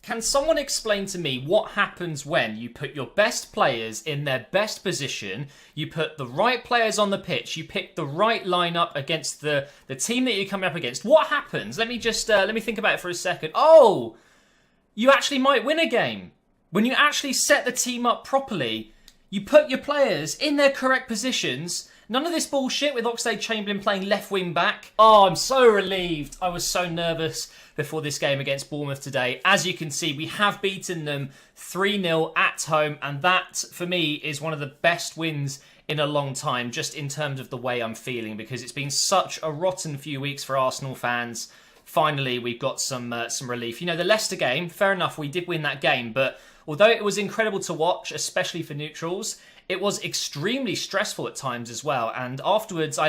Can someone explain to me what happens when you put your best players in their best position, you put the right players on the pitch, you pick the right lineup against the team that you're coming up against? What happens? Let me think about it for a second. Oh, you actually might win a game. When you actually set the team up properly, you put your players in their correct positions. None of this bullshit with Oxlade-Chamberlain playing left wing back. Oh, I'm so relieved. I was so nervous before this game against Bournemouth today. As you can see, we have beaten them 3-0 at home, and that, for me, is one of the best wins in a long time, just in terms of the way I'm feeling, because it's been such a rotten few weeks for Arsenal fans. Finally, we've got some relief. You know, the Leicester game, fair enough, we did win that game, but although it was incredible to watch, especially for neutrals, it was extremely stressful at times as well. And afterwards, I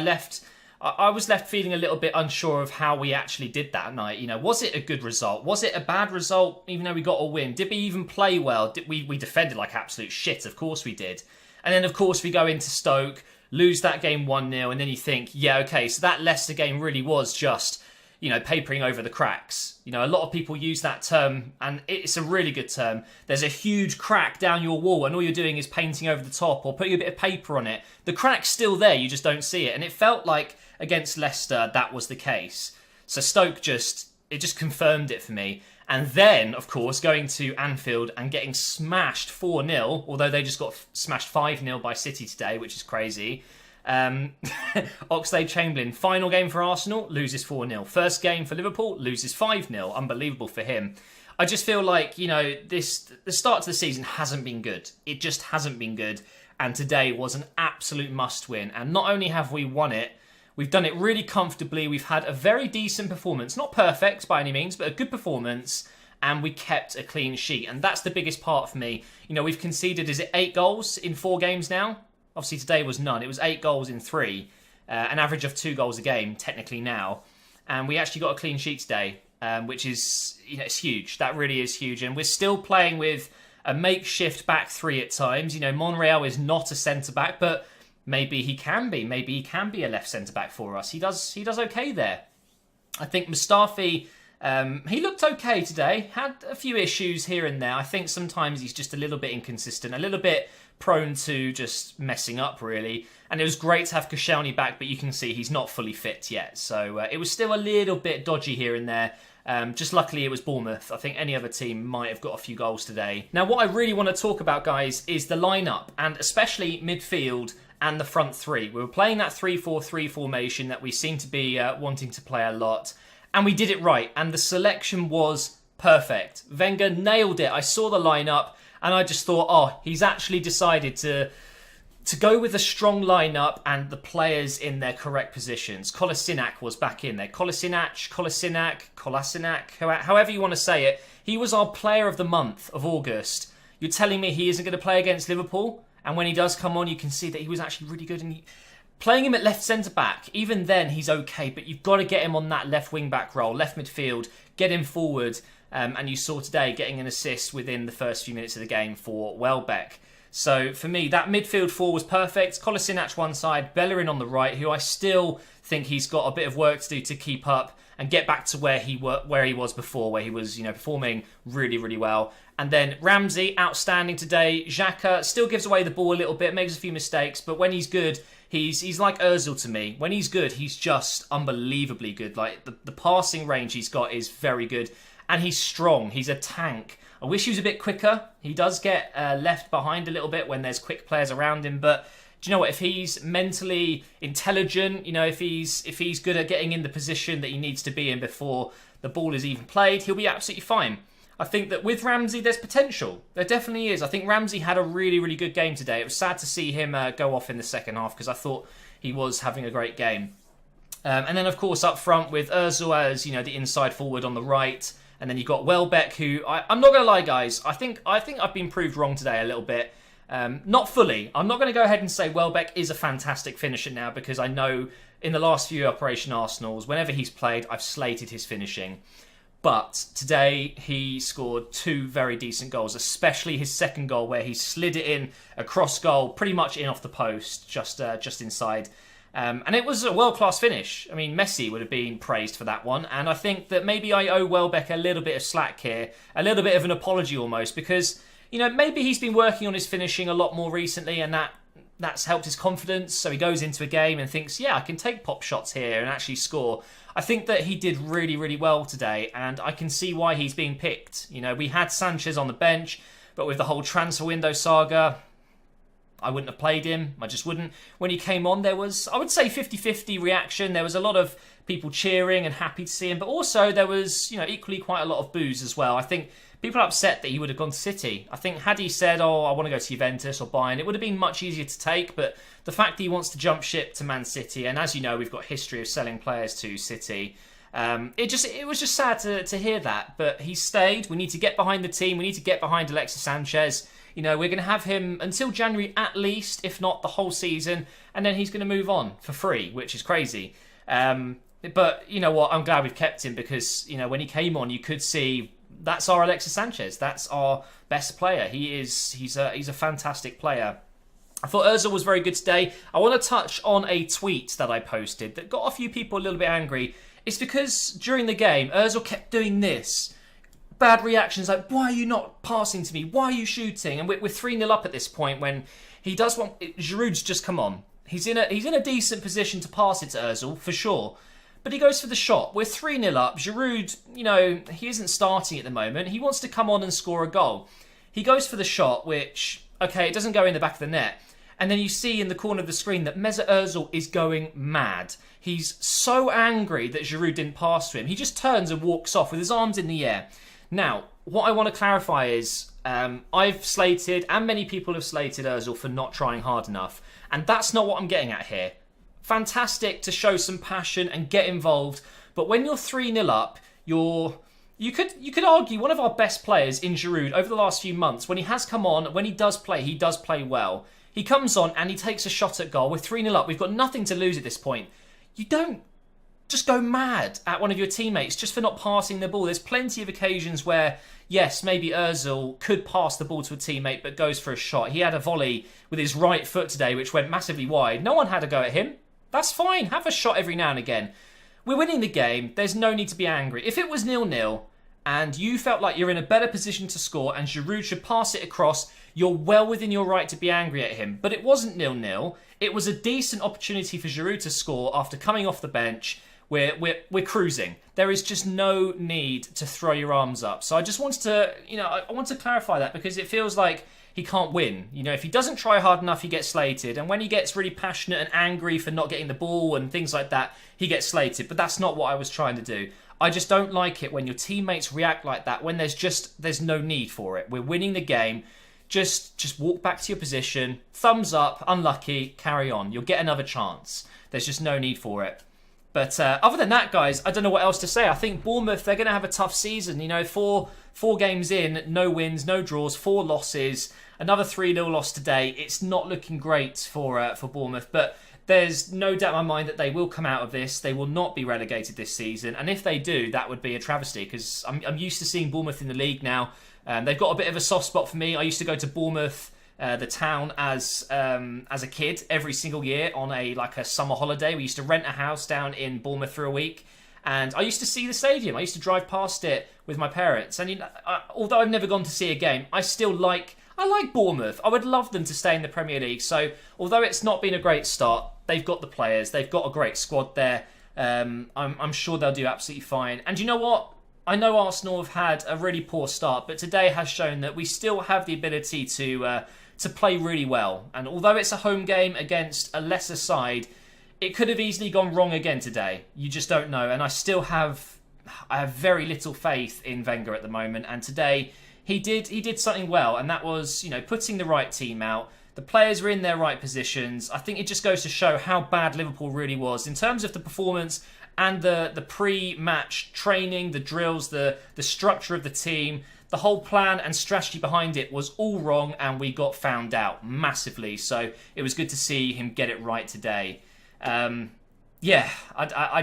was left feeling a little bit unsure of how we actually did that night. You know, was it a good result? Was it a bad result, even though we got a win? Did we even play well? Did we defended like absolute shit? Of course we did. And then, of course, we go into Stoke, lose that game 1-0, and then you think, yeah, okay, so that Leicester game really was just, you know, papering over the cracks. You know, a lot of people use that term, and it's a really good term. There's a huge crack down your wall, and all you're doing is painting over the top or putting a bit of paper on it. The crack's still there, you just don't see it. And it felt like against Leicester that was the case. So Stoke just confirmed it for me. And then, of course, going to Anfield and getting smashed 4-0, although they just got smashed 5-0 by City today, which is crazy. Oxlade-Chamberlain, final game for Arsenal, loses 4-0. First game for Liverpool, loses 5-0. Unbelievable for him. I just feel like, you know, the start to the season hasn't been good. It just hasn't been good. And today was an absolute must-win. And not only have we won it, we've done it really comfortably. We've had a very decent performance. Not perfect by any means, but a good performance. And we kept a clean sheet. And that's the biggest part for me. You know, we've conceded, is it 8 goals in 4 games now? Obviously, today was none. It was 8 goals in 3. An average of 2 goals a game, technically now. And we actually got a clean sheet today, which is, you know, it's huge. That really is huge. And we're still playing with a makeshift back 3 at times. You know, Monreal is not a centre-back, but maybe he can be. Maybe he can be a left centre-back for us. He does okay there. I think Mustafi, he looked okay today. Had a few issues here and there. I think sometimes he's just a little bit inconsistent, a little bit prone to just messing up, really. And it was great to have Koscielny back, but you can see he's not fully fit yet. So it was still a little bit dodgy here and there. Just luckily it was Bournemouth. I think any other team might have got a few goals today. Now, what I really want to talk about, guys, is the lineup, and especially midfield and the front 3. We were playing that 3-4-3 formation that we seem to be wanting to play a lot. And we did it right. And the selection was perfect. Wenger nailed it. I saw the lineup, and I just thought, oh, he's actually decided to go with a strong lineup and the players in their correct positions. Kolasinac was back in there. Kolasinac, however you want to say it. He was our player of the month of August. You're telling me he isn't going to play against Liverpool? And when he does come on, you can see that he was actually really good. And playing him at left centre-back, even then he's okay. But you've got to get him on that left wing-back role, left midfield, get him forward. And you saw today getting an assist within the first few minutes of the game for Welbeck. So for me, that midfield 4 was perfect. Kolasinac one side, Bellerin on the right, who I still think he's got a bit of work to do to keep up and get back to where he was before, where he was, you know, performing really, really well. And then Ramsey, outstanding today. Xhaka still gives away the ball a little bit, makes a few mistakes, but when he's good, he's like Ozil to me. When he's good, he's just unbelievably good. Like the passing range he's got is very good. And he's strong. He's a tank. I wish he was a bit quicker. He does get left behind a little bit when there's quick players around him. But do you know what? If he's mentally intelligent, you know, if he's good at getting in the position that he needs to be in before the ball is even played, he'll be absolutely fine. I think that with Ramsey, there's potential. There definitely is. I think Ramsey had a really, really good game today. It was sad to see him go off in the second half because I thought he was having a great game. And then, of course, up front with Ozil as, you know, the inside forward on the right. And then you've got Welbeck, who, I'm not going to lie, guys, I think I've been proved wrong today a little bit. Not fully. I'm not going to go ahead and say Welbeck is a fantastic finisher now, because I know in the last few Operation Arsenals, whenever he's played, I've slated his finishing. But today he scored 2 very decent goals, especially his second goal where he slid it in across goal, pretty much in off the post, just inside. And it was a world-class finish. I mean, Messi would have been praised for that one. And I think that maybe I owe Welbeck a little bit of slack here, a little bit of an apology almost, because, maybe he's been working on his finishing a lot more recently, and that's helped his confidence. So he goes into a game and thinks, yeah, I can take pop shots here and actually score. I think that he did really, really well today, and I can see why he's being picked. We had Sanchez on the bench, but with the whole transfer window saga, I wouldn't have played him. I just wouldn't. When he came on, there was, I would say, 50-50 reaction. There was a lot of people cheering and happy to see him, but also there was, equally quite a lot of boos as well. I think people are upset that he would have gone to City. I think had he said, I want to go to Juventus or Bayern, it would have been much easier to take, but the fact that he wants to jump ship to Man City, and as you know, we've got a history of selling players to City, it was just sad to hear that, but he stayed. We need to get behind the team. We need to get behind Alexis Sanchez. We're going to have him until January at least, if not the whole season, and then he's going to move on for free, which is crazy. But you know what? I'm glad we've kept him because, when he came on, you could see that's our Alexis Sanchez. That's our best player. He's a fantastic player. I thought Ozil was very good today. I want to touch on a tweet that I posted that got a few people a little bit angry. It's because during the game, Ozil kept doing this. Bad reactions like, why are you not passing to me? Why are you shooting? And we're 3-0 up at this point when he does want... Giroud's just come on. He's in a decent position to pass it to Ozil, for sure. But he goes for the shot. We're 3-0 up. Giroud, he isn't starting at the moment. He wants to come on and score a goal. He goes for the shot, which, okay, it doesn't go in the back of the net. And then you see in the corner of the screen that Mesut Ozil is going mad. He's so angry that Giroud didn't pass to him. He just turns and walks off with his arms in the air. Now, what I want to clarify is I've slated, and many people have slated Ozil for not trying hard enough. And that's not what I'm getting at here. Fantastic to show some passion and get involved. But when you're 3-0 up, you could argue one of our best players in Giroud over the last few months, when he has come on, when he does play well. He comes on and he takes a shot at goal. We're 3-0 up. We've got nothing to lose at this point. You don't just go mad at one of your teammates just for not passing the ball. There's plenty of occasions where, yes, maybe Ozil could pass the ball to a teammate but goes for a shot. He had a volley with his right foot today which went massively wide. No one had a go at him. That's fine. Have a shot every now and again. We're winning the game. There's no need to be angry. If it was 0-0 and you felt like you're in a better position to score and Giroud should pass it across, you're well within your right to be angry at him. But it wasn't 0-0. It was a decent opportunity for Giroud to score after coming off the bench. We're cruising. There is just no need to throw your arms up. So I just wanted to, I want to clarify that because it feels like he can't win. If he doesn't try hard enough, he gets slated. And when he gets really passionate and angry for not getting the ball and things like that, he gets slated. But that's not what I was trying to do. I just don't like it when your teammates react like that, when there's no need for it. We're winning the game. Just walk back to your position. Thumbs up. Unlucky. Carry on. You'll get another chance. There's just no need for it. But other than that, guys, I don't know what else to say. I think Bournemouth, they're going to have a tough season. Four games in, no wins, no draws, 4 losses. Another 3-0 loss today. It's not looking great for Bournemouth. But there's no doubt in my mind that they will come out of this. They will not be relegated this season. And if they do, that would be a travesty because I'm used to seeing Bournemouth in the league now. They've got a bit of a soft spot for me. I used to go to Bournemouth, the town, as a kid every single year on a summer holiday. We used to rent a house down in Bournemouth for a week, and I used to see the stadium. I used to drive past it with my parents, and although I've never gone to see a game, I like Bournemouth. I would love them to stay in the Premier League. So although it's not been a great start, they've got the players, they've got a great squad there. I'm sure they'll do absolutely fine. And you know what? I know Arsenal have had a really poor start, but today has shown that we still have the ability to play really well. And although it's a home game against a lesser side, it could have easily gone wrong again today. You just don't know. And I have very little faith in Wenger at the moment. And today he did something well, and that was putting the right team out. The players were in their right positions. I think it just goes to show how bad Liverpool really was in terms of the performance and the pre-match training, the drills, the structure of the team. The whole plan and strategy behind it was all wrong, and we got found out massively. So it was good to see him get it right today. I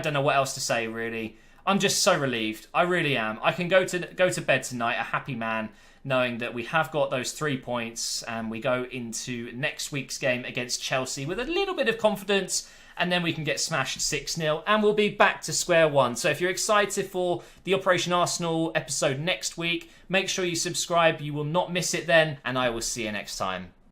don't know what else to say, really. I'm just so relieved. I really am. I can go to bed tonight a happy man, knowing that we have got those 3 points, and we go into next week's game against Chelsea with a little bit of confidence and then we can get smashed 6-0, and we'll be back to square one. So if you're excited for the Operation Arsenal episode next week, make sure you subscribe. You will not miss it then, and I will see you next time.